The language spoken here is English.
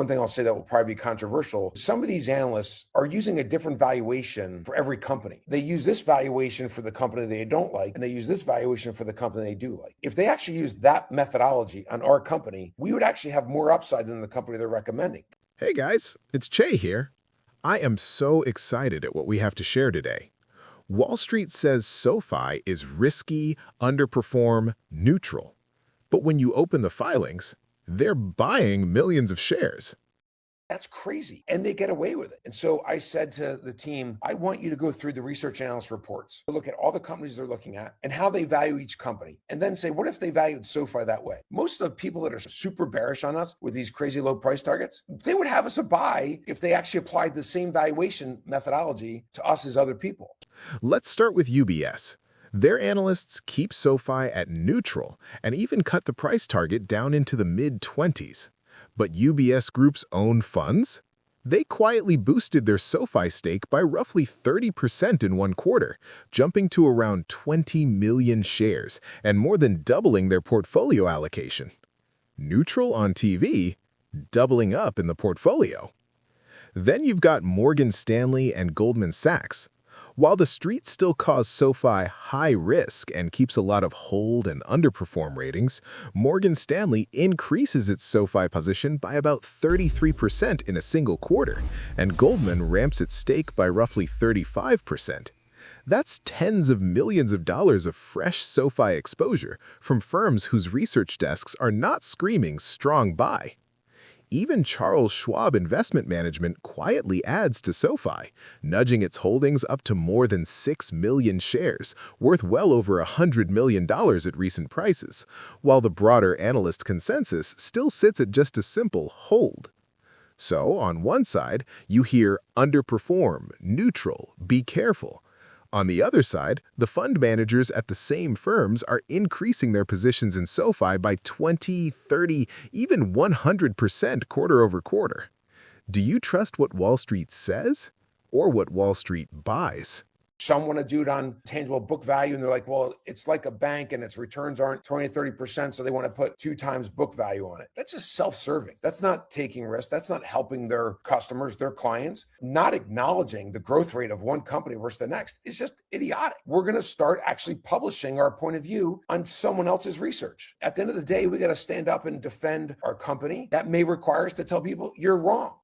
one thing I'll say that will probably be controversial, some of these analysts are using a different valuation for every company. They use this valuation for the company they don't like, and they use this valuation for the company they do like. If they actually use that methodology on our company, we would actually have more upside than the company they're recommending. Hey guys, it's Che here. I am so excited at what we have to share today. Wall Street says SoFi is risky, underperform, neutral. But when you open the filings, they're buying millions of shares. That's crazy. And they get away with it. And so I said to the team, I want you to go through the research analyst reports, look at all the companies they're looking at and how they value each company. And then say, what if they valued SoFi that way? Most of the people that are super bearish on us with these crazy low price targets, they would have us a buy if they actually applied the same valuation methodology to us as other people. Let's start with UBS. Their analysts keep SoFi at neutral and even cut the price target down into the mid-20s. But UBS Group's own funds? They quietly boosted their SoFi stake by roughly 30% in one quarter, jumping to around 20 million shares and more than doubling their portfolio allocation. Neutral on TV, doubling up in the portfolio. Then you've got Morgan Stanley and Goldman Sachs. While the street still calls SoFi high risk and keeps a lot of hold and underperform ratings, Morgan Stanley increases its SoFi position by about 33% in a single quarter, and Goldman ramps its stake by roughly 35%. That's tens of millions of dollars of fresh SoFi exposure from firms whose research desks are not screaming strong buy. Even Charles Schwab Investment Management quietly adds to SoFi, nudging its holdings up to more than 6 million shares, worth well over $100 million at recent prices, while the broader analyst consensus still sits at just a simple hold. So, on one side, you hear underperform, neutral, be careful. On the other side, the fund managers at the same firms are increasing their positions in SoFi by 20, 30, even 100% quarter over quarter. Do you trust what Wall Street says or what Wall Street buys? Some want to do it on tangible book value, and they're like, well, it's like a bank and its returns aren't 20, 30%, so they want to put 2 times book value on it. That's just self-serving. That's not taking risk. That's not helping their customers, their clients. Not acknowledging the growth rate of one company versus the next is just idiotic. We're going to start actually publishing our point of view on someone else's research. At the end of the day, we got to stand up and defend our company. That may require us to tell people, you're wrong.